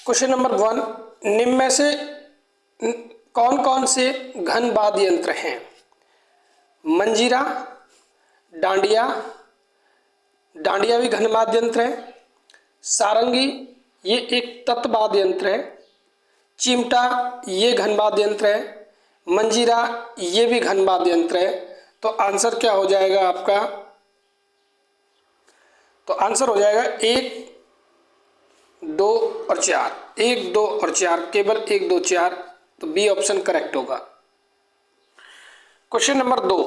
Question number 1, निम्न में से कौन कौन से घन वाद्य यंत्र हैं? मंजीरा, डांडिया, डांडिया भी घन वाद्य यंत्र है। सारंगी ये एक तत्व वाद्य यंत्र है। चिमटा ये घन वाद्य यंत्र है। मंजीरा ये भी घन वाद्य यंत्र है। तो आंसर क्या हो जाएगा आपका? तो आंसर हो जाएगा 1, 2 और 4। 1, 2 और 4, केवल 1, 2, 4। तो बी ऑप्शन करेक्ट होगा। क्वेश्चन नंबर 2,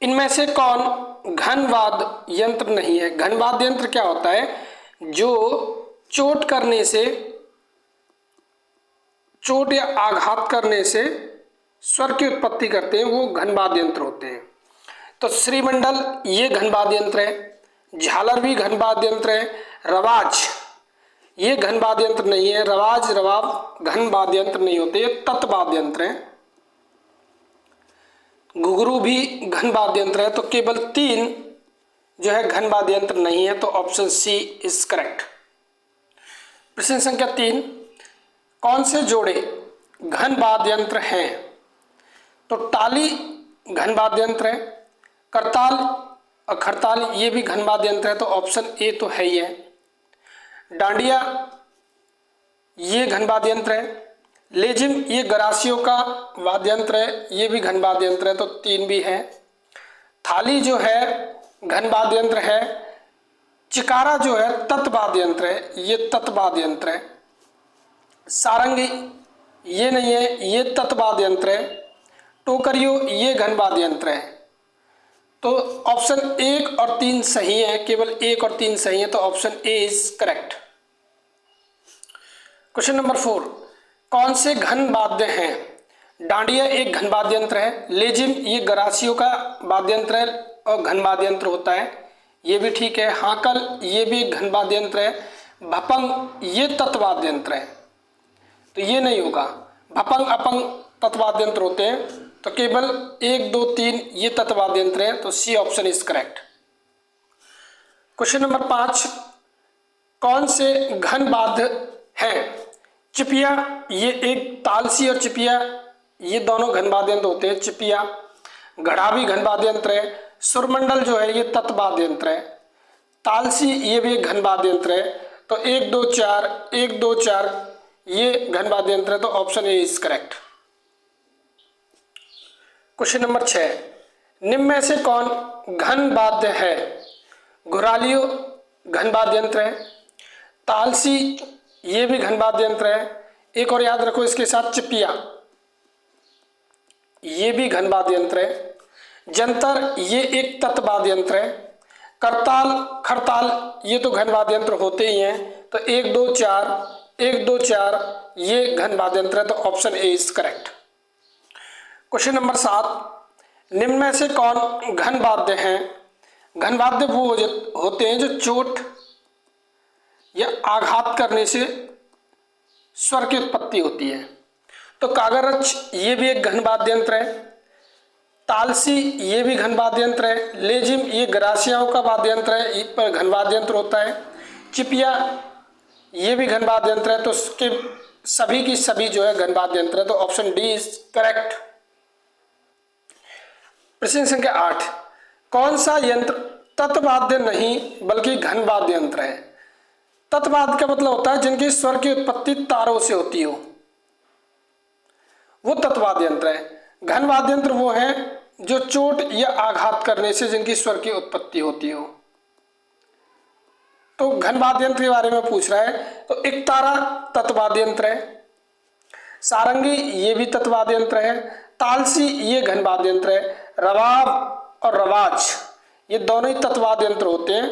इनमें से कौन घन वाद्य यंत्र नहीं है? घन वाद्य यंत्र क्या होता है? जो चोट करने से, चोट या आघात करने से स्वर की उत्पत्ति करते हैं, वो घन वाद्य यंत्र होते हैं। तो श्रीमंडल ये घन वाद्य यंत्र है। झालर भी घन वाद्य यंत्र है। रवाज ये घन वाद्य यंत्र नहीं है। रवाज, रवाब घन वाद्य यंत्र नहीं होते, ये तत्व वाद्य यंत्र है। घुघरू भी घन वाद्य यंत्र है। तो केवल 3 जो है घन वाद्य यंत्र नहीं है। तो ऑप्शन सी इज करेक्ट। प्रश्न संख्या 3, कौन से जोड़े घन वाद्य यंत्र हैं? तो ताली घन वाद्य यंत्र है। करताल और खरताल ये भी घन वाद्य यंत्र है। तो ऑप्शन ए तो है ही है। डांडिया ये घन वाद्य यंत्र है। लेजिम ये गरासियों का वाद्य यंत्र है, ये भी घन वाद्य यंत्र है। तो 3 भी है। थाली जो है घन वाद्य यंत्र है। चिकारा जो है तत्व वाद्य यंत्र है, ये तत्व वाद्य यंत्र है। सारंगी ये नहीं है, ये तत्व वाद्य यंत्र है। टोकरियो ये घन वाद्य यंत्र है। तो ऑप्शन 1 और 3 सही है, केवल 1 और 3 सही है। तो option A is correct. Question number 4, कौन से घन वाद्य हैं? डांडिया एक घन वाद्य यंत्र है। लेजिम ये गरासियों का वाद्य यंत्र है और घन वाद्य यंत्र होता है, ये भी ठीक है। हाकल ये भी घन वाद्य यंत्र है। भपंग ये तत्व वाद्य यंत्र है, तो ये नहीं होगा। भपंग अपंग तत्व वाद्य यंत्र होते हैं। तो केवल 1, 2, 3 ये तत्व वाद्य यंत्र है। तो C option is correct. Question number 5, कौन से घन वाद्य हैं? चिपिया ये एक, तालसी और चिपिया ये दोनों घन वाद्य यंत्र होते हैं। चिपिया। घड़ा भी घन वाद्य यंत्र है। सुरमंडल जो है ये तत्व वाद्य यंत्र है। तालसी ये भी एक घन वाद्य यंत्र है। तो 1, 2, 4, 1, 2, 4 ये घन वाद्य यंत्र है। तो option A is correct. Question number 6, निम्न में से कौन घन वाद्य है? घुरालियो घन वाद्य यंत्र है। तालसी ये भी घन वाद्य यंत्र है। एक और याद रखो इसके साथ, चिपिया ये भी घन वाद्य यंत्र है। जंतर ये एक तत्व वाद्य यंत्र है। करताल खरताल ये तो घन वाद्य यंत्र होते ही हैं। तो 1, 2, 4, 1, 2, 4 ये घन वाद्य यंत्र है। तो option A is correct. Question number 7, निम्न में से कौन घन वाद्य हैं? घन वाद्य वो होते हैं जो चोट या आघात करने से स्वर की उत्पत्ति होती है। तो कागरच ये भी एक घन वाद्य यंत्र है। तालसी ये भी घन वाद्य यंत्र है। लेजिम ये गरासियाओं का वाद्य यंत्र है, इस पर घन वाद्य यंत्र होता है। चिपिया ये भी घन वाद्य यंत्र है। तो उसके सभी की सभी जो है घन वाद्य यंत्र है। तो ऑप्शन डी इज करेक्ट। प्रश्न संख्या 8, कौन सा यंत्र तत्वाद्य नहीं बल्कि घन वाद्य यंत्र है? तत्वाद्य का मतलब होता है जिनकी स्वर की उत्पत्ति तारों से होती हो, वो तत्वाद्य यंत्र है। घन वाद्य यंत्र वो है जो चोट या आघात करने से जिनकी स्वर की उत्पत्ति होती हो। तो घन वाद्य यंत्र के बारे में पूछ रहा है। तो एक तारा तत्वाद्य यंत्र है। सारंगी ये भी तत्वाद्य यंत्र है। तालसी ये घन वाद्य यंत्र है। रबाब और रवाज ये दोनों ही तत्वाद्य यंत्र होते हैं।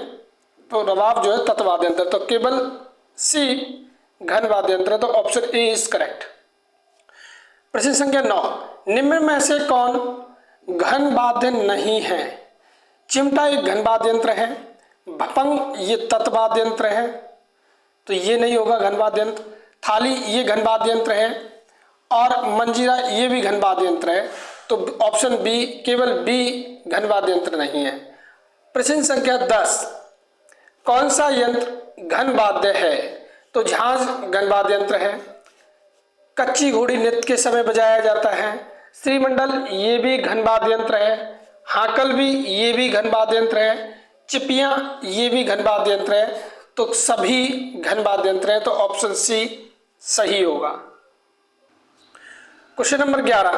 तो रबाब जो है तत्वाद्य यंत्र। तो केवल सी घन वाद्य यंत्र है। तो ऑप्शन ए इज करेक्ट। प्रश्न संख्या 9, निम्न में से कौन घन वाद्य नहीं है? चिमटा एक घन वाद्य यंत्र है। भपंग ये तत्वाद्य यंत्र है, तो ये नहीं होगा घन वाद्य यंत्र। थाली ये घन वाद्य यंत्र है और मंजीरा ये भी घन वाद्य यंत्र है। तो ऑप्शन बी, केवल बी घन वाद्य यंत्र नहीं है। प्रश्न संख्या 10, कौन सा यंत्र घन वाद्य है? तो झांझ घन वाद्य यंत्र है। कच्ची घोड़ी नृत्य के समय बजाया जाता है। श्रीमंडल ये भी घन वाद्य यंत्र है। हाकल भी ये भी घन वाद्य यंत्र है। चिपियां ये भी घन वाद्य यंत्र है। तो सभी घन वाद्य यंत्र है, तो ऑप्शन सी सही होगा। क्वेश्चन नंबर 11,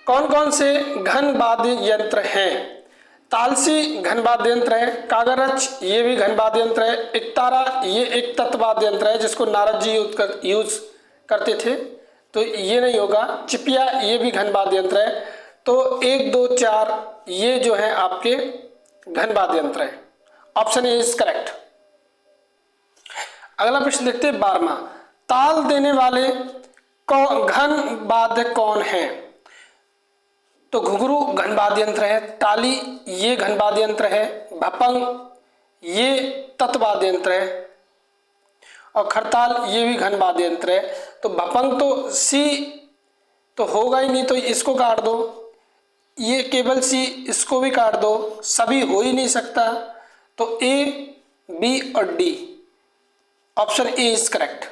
कौन कौन से घन वाद्य यंत्र हैं? तालसी घन वाद्य यंत्र है। कागरच ये भी घन वाद्य यंत्र है। एकतारा ये एक तत्वाद्य यंत्र है जिसको नारद जी यूज करते थे, तो ये नहीं होगा। चिपिया ये भी घन वाद्य यंत्र है। तो 1 2 4 ये जो है आपके घन वाद्य यंत्र है। Option A is correct. अगला प्रश्न देखते हैं 12वां, ताल देने वाले घन वाद्य कौन है? तो घुंघरू घन वाद्य यंत्र है। ताली ये घन वाद्य यंत्र है। भपंग ये तत्वाद्य यंत्र है और खरताल ये भी घन वाद्य यंत्र है। तो भपंग तो सी तो होगा ही नहीं, तो इसको काट दो। ये केवल सी, इसको भी काट दो, सभी हो ही नहीं सकता। तो ए, बी और D, option A is correct.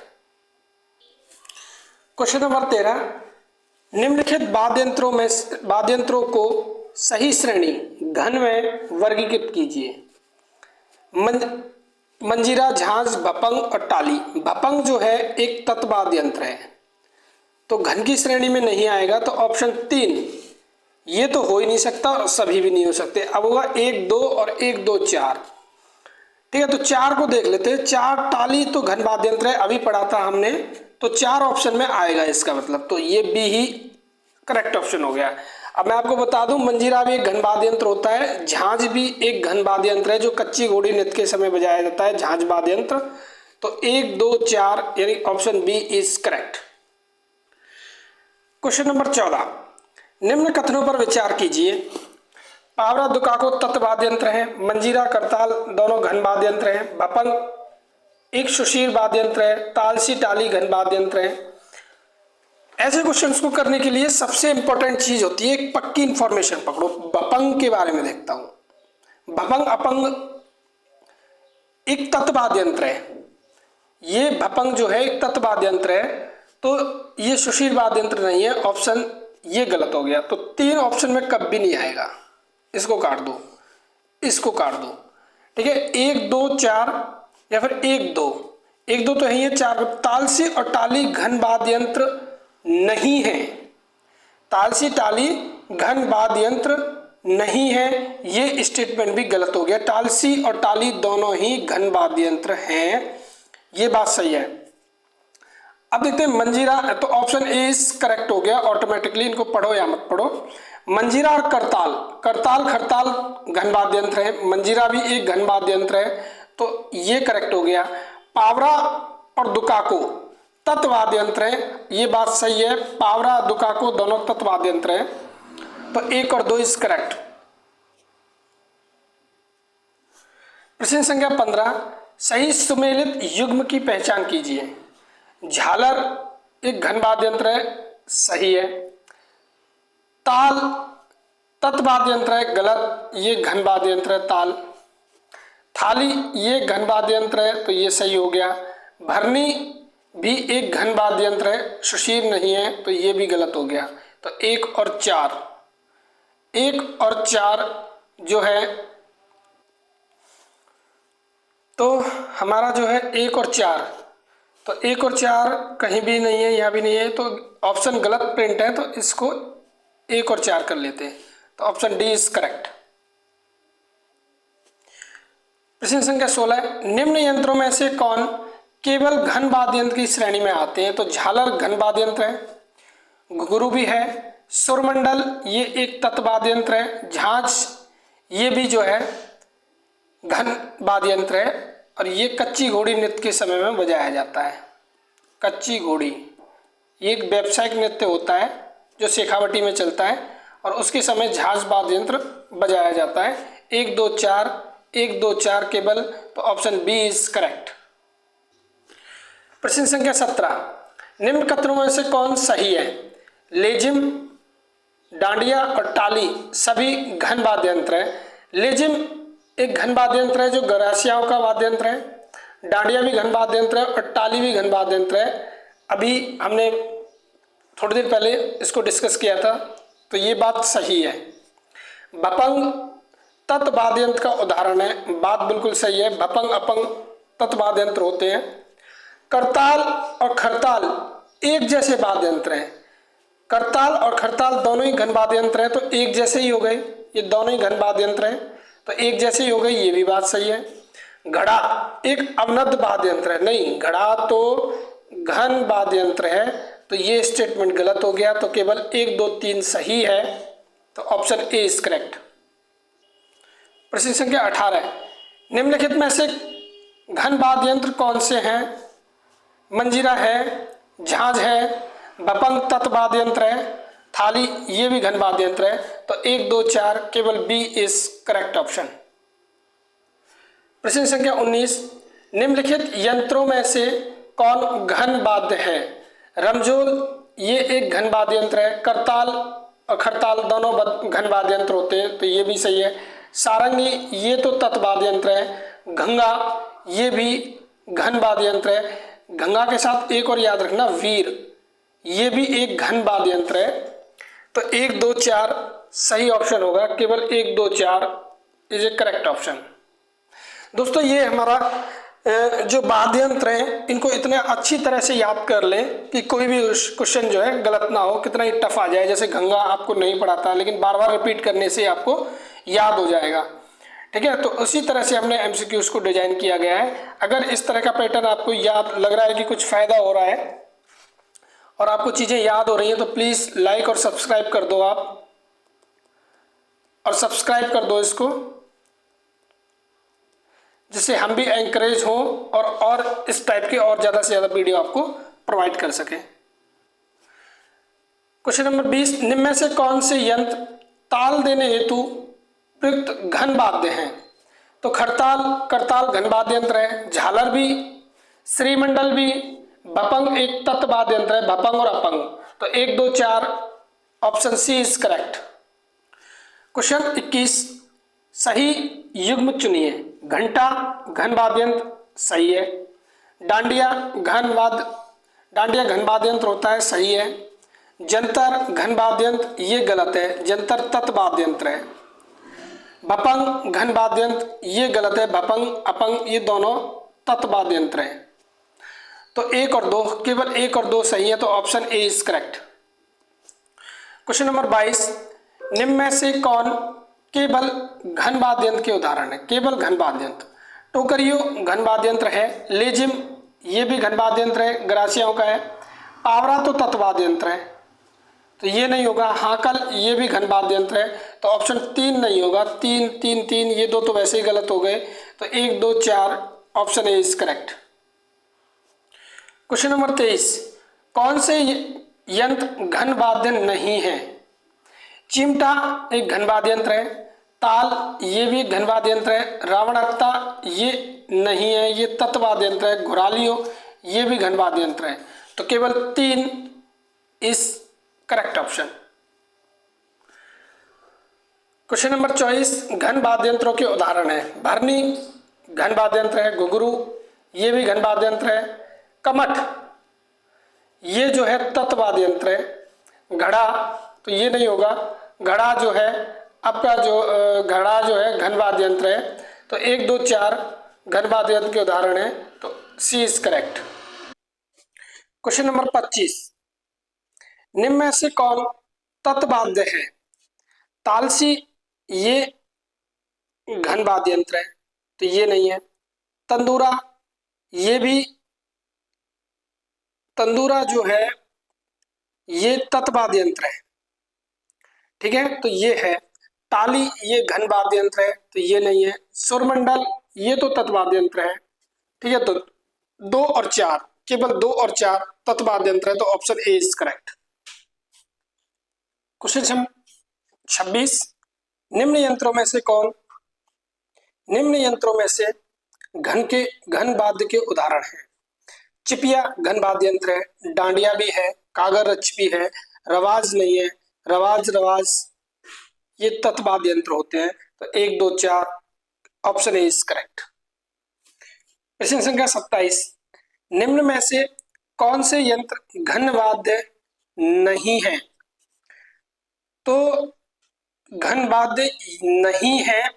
Question number 13, निम्नलिखित वाद्य यंत्रों को सही श्रेणी घन में वर्गीकृत कीजिए। मंजीरा, झांझ, भपंग और ताली। भपंग जो है एक तत्वाद्य यंत्र है, तो घन की श्रेणी में नहीं आएगा। तो ऑप्शन 3 ये तो हो ही नहीं सकता और सभी भी नहीं हो सकते। अब होगा 1 2 और 1 2 4। ठीक है, तो 4 को देख लेते हैं। 4 ताली तो घन वाद्य यंत्र है, अभी पढ़ा था हमने, तो 4 ऑप्शन में आएगा इसका मतलब। तो ये बी ही करेक्ट ऑप्शन हो गया। अब मैं आपको बता दूं, मंजीरा भी एक घन वाद्य यंत्र होता है। झांझ भी एक घन वाद्य यंत्र है जो कच्ची घोड़ी नृत्य के समय बजाया जाता है, झांझ वाद्य यंत्र। तो 1 2 4 यानी option B is correct. Question number 14, निम्न कथनों पर विचार कीजिए। पावरा दुकाको तत्वाद्य यंत्र है। मंजीरा करताल दोनों घन वाद्य यंत्र हैं। भपंग एक सुशील वाद्य यंत्र है। तालसी ताली घन वाद्य यंत्र है। ऐसे क्वेश्चंस को करने के लिए सबसे इंपॉर्टेंट चीज होती है एक पक्की इंफॉर्मेशन पकड़ो। भपंग के बारे में देखता हूं। भपंग अपंग एक तत्वाद्य यंत्र है। ये भपंग जो है एक तत्वाद्य यंत्र है, तो ये सुशील वाद्य यंत्र नहीं है। ऑप्शन ये गलत हो गया। तो 3 ऑप्शन में कभी नहीं आएगा। इसको काट दो, इसको काट दो। ठीक है, 1 2 4 या फिर 1 2 1 2 तो है ये 4। तालसी और ताली घन वाद्य यंत्र नहीं है। तालसी ताली घन वाद्य यंत्र नहीं है, ये स्टेटमेंट भी गलत हो गया। तालसी और ताली दोनों ही घन वाद्य यंत्र हैं, ये बात सही है। अब देखते हैं मंजीरा, तो ऑप्शन ए इज करेक्ट हो गया ऑटोमेटिकली। इनको पढ़ो या मत पढ़ो। मंजीरा और करताल, करताल खरताल घन वाद्य यंत्र है। मंजीरा भी एक घन वाद्य यंत्र है, तो ये करेक्ट हो गया। पावरा और दुकाको तत्वाद्य यंत्र है, ये बात सही है। पावरा दुकाको दोनों तत्वाद्य यंत्र है, तो 1 और 2 इज करेक्ट। प्रश्न संख्या 15, सही सुमेलित युग्म की पहचान कीजिए। झालर एक घन वाद्य यंत्र है, सही है। ताल तत्वाद्य यंत्र है, गलत, ये घन वाद्य यंत्र है ताल। थाली ये घन वाद्य यंत्र है, तो ये सही हो गया। भरनी भी एक घन वाद्य यंत्र है, सुशील नहीं है, तो ये भी गलत हो गया। तो 1 और 4 जो है, तो हमारा जो है 1 और 4, तो 1 और 4 कहीं भी नहीं है, यहाँ भी नहीं है, तो ऑप्शन गलत प्रिंट है, तो इसको 1 और 4 कर लेते हैं। तो ऑप्शन डी इज करेक्ट। प्रश्न संख्या 16, निम्न यंत्रों में से कौन केवल घन वाद्य यंत्र की श्रेणी में आते हैं? तो झालर घन वाद्य यंत्र है, घुंघरू भी है, सुरमंडल ये एक तत्वाद्य यंत्र है, झांझ ये भी जो है घन वाद्य यंत्र है, और ये कच्ची घोड़ी नृत्य के समय में बजाया जाता है। कच्ची घोड़ी ये एक व्यावसायिक नृत्य होता है जो शेखावटी में चलता है, और उसके समय झांझ वाद्य यंत्र बजाया जाता है। 1 2 4 केवल, तो ऑप्शन बी इज करेक्ट। प्रश्न संख्या 17, निम्न कथनों में से कौन सही है? लेजिम, डांडिया और ताली सभी घन वाद्य यंत्र है। लेजिम एक घन वाद्य यंत्र है जो गरासियाओं का वाद्य यंत्र है। डांडिया भी घन वाद्य यंत्र है और ताली भी घन वाद्य यंत्र है। अभी हमने थोड़ी देर पहले इसको डिस्कस किया था, तो ये बात सही है। भपंग तत्वाद्य यंत्र का उदाहरण है, बात बिल्कुल सही है। भपंग अपंग तत्वाद्य यंत्र होते हैं। करताल और खरताल एक जैसे वाद्य यंत्र हैं। करताल और खरताल दोनों ही घन वाद्य यंत्र हैं, तो एक जैसे ही हो गए, ये दोनों ही घन वाद्य यंत्र हैं, तो एक जैसे ही हो गई, ये भी बात सही है। घड़ा एक अवनद्ध वाद्य यंत्र है, नहीं, घड़ा तो घन वाद्य यंत्र है, तो ये स्टेटमेंट गलत हो गया। तो केवल 1 2 3 सही है, तो ऑप्शन ए इज करेक्ट। प्रश्न संख्या 18, निम्नलिखित में से घन वाद्य यंत्र कौन से हैं? मंजीरा है, झांझ है, भपंग तत्वाद्य यंत्र है, थाली ये भी घन वाद्य यंत्र है। तो 1 2 4 केवल बी इज करेक्ट ऑप्शन। प्रश्न संख्या 19, निम्नलिखित यंत्रों में से कौन घन वाद्य है? रमझोल ये एक घन वाद्य यंत्र है। करताल और खरताल दोनों घन वाद्य यंत्र होते हैं, तो ये भी सही है। सारंगी ये तो तत्वाद्य यंत्र है। घंगा ये भी घन वाद्य यंत्र है। घंगा के साथ एक और याद रखना, वीर ये भी एक घन वाद्य यंत्र है। तो 1 2 4 सही ऑप्शन होगा, केवल 1 2 4 इज ए करेक्ट ऑप्शन। दोस्तों ये हमारा जो वाद्य यंत्र हैं, इनको इतने अच्छी तरह से याद कर लें कि कोई भी क्वेश्चन जो है गलत ना हो, कितना ही टफ आ जाए। जैसे घंगा आपको नहीं पढ़ाता, लेकिन बार बार रिपीट करने से आपको याद हो जाएगा, ठीक है। तो उसी तरह से हमने एमसीक्यूज को डिजाइन किया गया है। अगर इस तरह का पैटर्न आपको याद लग रहा है कि कुछ फायदा हो रहा है और आपको चीजें याद हो रही हैं, तो प्लीज लाइक और सब्सक्राइब कर दो आप, और सब्सक्राइब कर दो इसको, जिससे हम भी एंकरेज हों और इस टाइप के और ज्यादा से ज्यादा वीडियो आपको प्रोवाइड कर सके। क्वेश्चन नंबर 20, निम्न में से कौन से यंत्र ताल देने हेतु प्रयुक्त घन वाद्य हैं? तो खरताल करताल घन वाद्य यंत्र है। झालर भी, श्रीमंडल भी, भपंग एक तत्वाद्य यंत्र है, भपंग और अपंग। तो 1 2 4 option C is correct. Question 21, सही युग्म चुनिए। घंटा घन वाद्य यंत्र सही है। डांडिया घन वाद्य यंत्र होता है, सही है। जंतर घन वाद्य यंत्र ये गलत है, जंतर तत्वाद्य यंत्र है। भपंग घन वाद्य यंत्र ये गलत है, भपंग अपंग ये दोनों तत्वाद्य यंत्र हैं। तो 1 और 2, केवल 1 और 2 सही है, तो option A is correct. Question number 22, निम्न में से कौन केवल घन वाद्य यंत्र के उदाहरण है? केवल घन वाद्य यंत्र, टोकरियो घन वाद्य यंत्र है। लेजिम ये भी घन वाद्य यंत्र है, गरासियाओं का है। पावरा तो तत्वाद्य यंत्र है, तो ये नहीं होगा। हाकल ये भी घन वाद्य यंत्र है, तो ऑप्शन 3 नहीं होगा। 3 3 3 ये दो तो वैसे ही गलत हो गए, तो 1 2 4 option A is correct. Question number 23, कौन से यंत्र घन वाद्य नहीं है? चिमटा एक घन वाद्य यंत्र है। ताल ये भी घन वाद्य यंत्र है। रावणात्ता ये नहीं है, ये तत्वाद्य यंत्र है। घुरालियो ये भी घन वाद्य यंत्र है, तो केवल 3 इस करेक्ट ऑप्शन। क्वेश्चन नंबर 24, घन वाद्य यंत्रों के उदाहरण है। भरनी घन वाद्य यंत्र है। घुघरू ये भी घन वाद्य यंत्र है। कमठ ये जो है तत्वाद्य यंत्र है। घड़ा तो ये नहीं होगा। घड़ा जो है आपका घड़ा जो है घन वाद्य यंत्र है, तो 1 2 4 घन वाद्य यंत्र के उदाहरण है, तो सी इज करेक्ट। क्वेश्चन नंबर 25, निम्न में से कौन तत्वाद्य है? तालसी ये घन वाद्य यंत्र है, तो ये नहीं है। तंदूरा ये भी, तंदूरा जो है ये तत्वाद्य यंत्र है, ठीक है, तो ये है। ताली ये घन वाद्य यंत्र है, तो ये नहीं है। सुरमंडल ये तो तत्वाद्य यंत्र है, ठीक है। तो 2 और 4, केवल 2 और 4 तत्वाद्य यंत्र है, तो option A is correct. Question 26, निम्न यंत्रों में से घन वाद्य के उदाहरण हैं? चिपिया घन वाद्य यंत्र है। डांडिया भी है। कागरच भी है। रवाज नहीं है। रवाज ये तत्वाद्य यंत्र होते हैं, तो 1 2 4 ऑप्शन ए इज करेक्ट। प्रश्न संख्या 27, निम्न में से कौन से यंत्र घन वाद्य नहीं है? तो घन वाद्य नहीं है,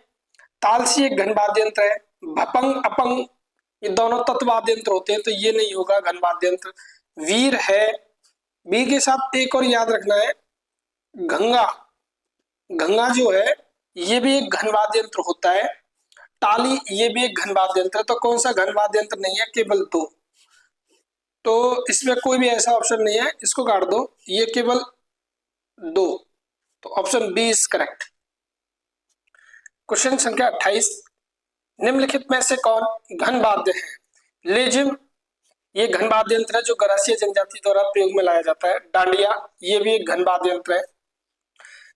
तालसी एक घन वाद्य यंत्र है, भपंग अपंग ये दोनों तत्व वाद्य यंत्र होते हैं, तो ये नहीं होगा घन वाद्य यंत्र। वीर है, वीर के साथ एक और याद रखना है, घंगा, घंगा जो है ये भी एक घन वाद्य यंत्र होता है। ताली ये भी एक घन वाद्य यंत्र है। तो कौन सा घन वाद्य यंत्र नहीं है? केवल दो। तो इसमें कोई भी ऐसा ऑप्शन नहीं है, इसको काट दो, ये केवल दो। तो option B is correct. Question संख्या 28, निम्नलिखित में से कौन घन वाद्य है? लेजिम ये घन वाद्य यंत्र है जो गरासिया जनजाति द्वारा प्रयोग में लाया जाता है। डांडिया ये भी एक घन वाद्य यंत्र है।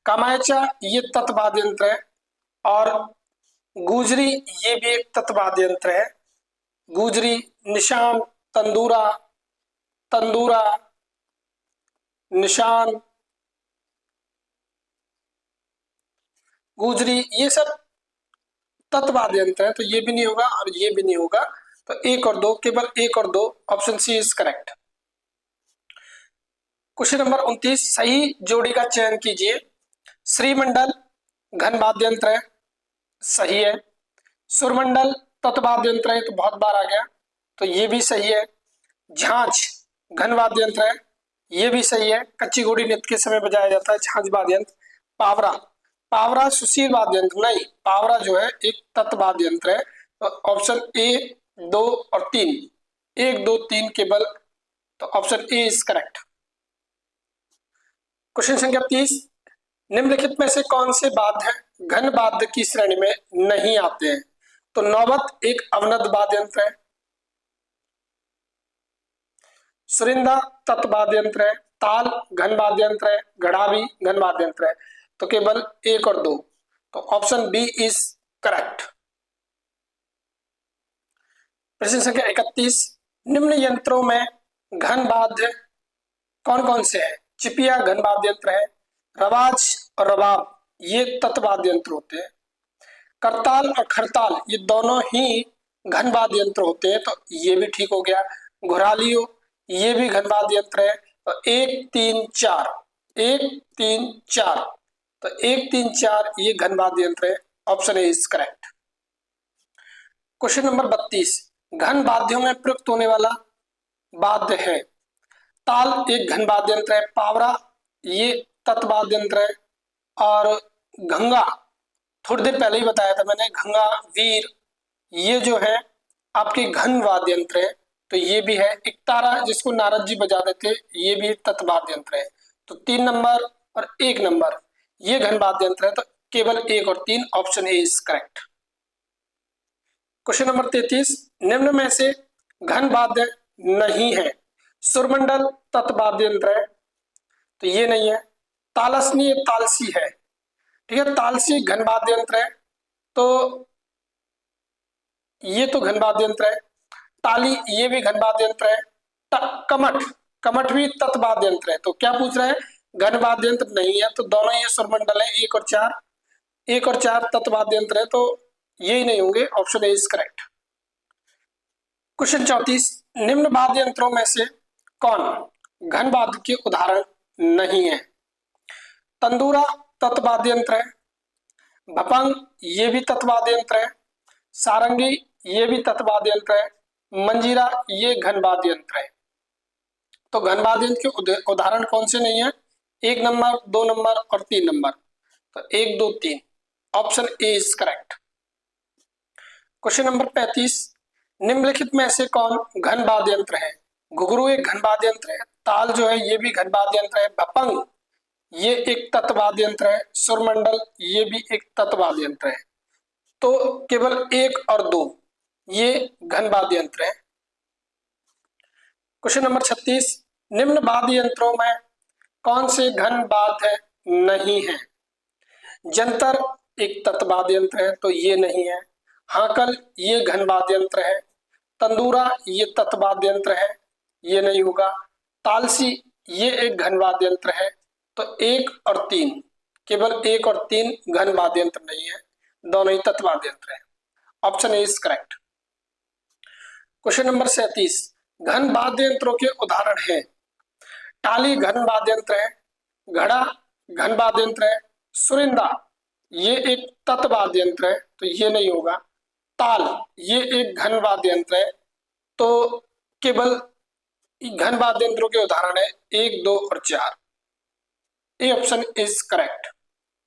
कामायचा ये तत् वाद्य यंत्र है। और गुजरी ये भी एक तत् वाद्य यंत्र है। गुजरी, निशान, तंदूरा, तंदूरा, निशान, गुजरी ये सब तत् वाद्य यंत्र है, तो ये भी नहीं होगा और ये भी नहीं होगा। तो एक और दो, केवल एक और दो, option C is correct. Question number 29, सही जोड़ी का चयन कीजिए। श्रीमंडल घन वाद्य यंत्र है, सही है। सुरमंडल तत् वाद्य यंत्र है, तो बहुत बार आ गया, तो ये भी सही है। झांझ घन वाद्य यंत्र है, ये भी सही है। कच्ची घोड़ी नृत्य के समय बजाया जाता है झांझ वाद्य यंत्र। पावरा, पावरा सुशील वाद्य यंत्र नहीं, पावरा जो है एक तत् वाद्य यंत्र है। तो ऑप्शन ए 2 और 3, 1 2 3 केवल, तो option A is correct. Question संख्या 30, निम्नलिखित में से कौन से वाद्य घन वाद्य की श्रेणी में नहीं आते हैं? तो नौबत एक अवनद वाद्य यंत्र है। सुरिंदा तत् वाद्य यंत्र है। ताल घन वाद्य यंत्र है। घड़ावी घन वाद्य यंत्र है। तो केवल एक और दो, तो ऑप्शन बी इज करेक्ट। प्रश्न संख्या 31, निम्न यंत्रों में घन वाद्य कौन कौन से हैं? चिपिया घन वाद्य यंत्र है। रवाज और रबाब ये तत् वाद्य यंत्र होते हैं। करताल और खरताल ये दोनों ही घन वाद्य यंत्र होते हैं, तो ये भी ठीक हो गया। घुरालियो ये भी घन वाद्य यंत्र है। तो 1 3 4, 1 3 4, तो 1 3 4 ये घन वाद्य यंत्र है, option A is correct. Question number 32, घन वाद्यों में प्रयुक्त होने वाला वाद्य है। ताल एक घन वाद्य यंत्र है। पावरा ये तत् वाद्य यंत्र है। और घंगा थोड़ी देर पहले ही बताया था मैंने, घंगा, वीर ये जो है आपके घन वाद्य यंत्र है, तो ये भी है। एक तारा जिसको नारद जी बजाते थे, ये भी तत् वाद्य यंत्र है। तो 3 नंबर और 1 नंबर ये घन वाद्य यंत्र है, तो केवल 1 और 3, option A is correct. Question number 33, निम्न में से घन वाद्य नहीं है। सुरमंडल तत् वाद्य यंत्र है, तो ये नहीं है। तालसनी तालसी है, ठीक है, तालसी घन वाद्य यंत्र है, तो ये तो घन वाद्य यंत्र है। ताली ये भी घन वाद्य यंत्र है। कमठ, कमठ भी तत् वाद्य यंत्र है। तो क्या पूछ रहा है? घन वाद्य यंत्र नहीं है, तो दोनों ये सुरमंडल है। 1 और 4, 1 और 4 तत् वाद्य यंत्र है, तो यही नहीं होंगे, option A is correct. Question 34, निम्न वाद्य यंत्रों में से कौन घन वाद्य के उदाहरण नहीं है? तंदूरा तत् वाद्य यंत्र है। भपंग ये भी तत् वाद्य यंत्र है। सारंगी ये भी तत् वाद्य यंत्र है। मंजीरा ये घन वाद्य यंत्र है। तो घन वाद्य यंत्र के उदाहरण कौन से नहीं है? 1 नंबर, 2 नंबर और 3 नंबर। तो 1 2 3, option A is correct. Question number 35, निम्नलिखित में से कौन घन वाद्य यंत्र है? घुघरू एक घन वाद्य यंत्र है। ताल जो है ये भी घन वाद्य यंत्र है। भपंग ये एक तत् वाद्य यंत्र है। सुरमंडल ये भी एक तत् वाद्य यंत्र है। तो केवल 1 और 2 ये घन वाद्य यंत्र है। क्वेश्चन नंबर 36, निम्न वाद्य यंत्रों में कौन से घन वाद्य नहीं है? जंतर एक तत् वाद्य यंत्र है, तो ये नहीं है। हाकल ये घन वाद्य यंत्र है। तंदूरा ये तत् वाद्य यंत्र है, ये नहीं होगा। तालसी ये एक घन वाद्य यंत्र है, तो 1 और 3, केवल 1 और 3 घन वाद्य यंत्र नहीं है, दोनों ही तत् वाद्य यंत्र है, option A is correct. Question number 37, घन वाद्य यंत्रों के उदाहरण हैं। टाली घन वाद्य यंत्र है, घड़ा घन वाद्य यंत्र है, सुरिंदा ये एक तत् वाद्य यंत्र है तो ये नहीं होगा, ताल ये एक घन वाद्य यंत्र है, तो केवल घन वाद्य यंत्रों के उदाहरण है 1, 2 और 4। A option is correct.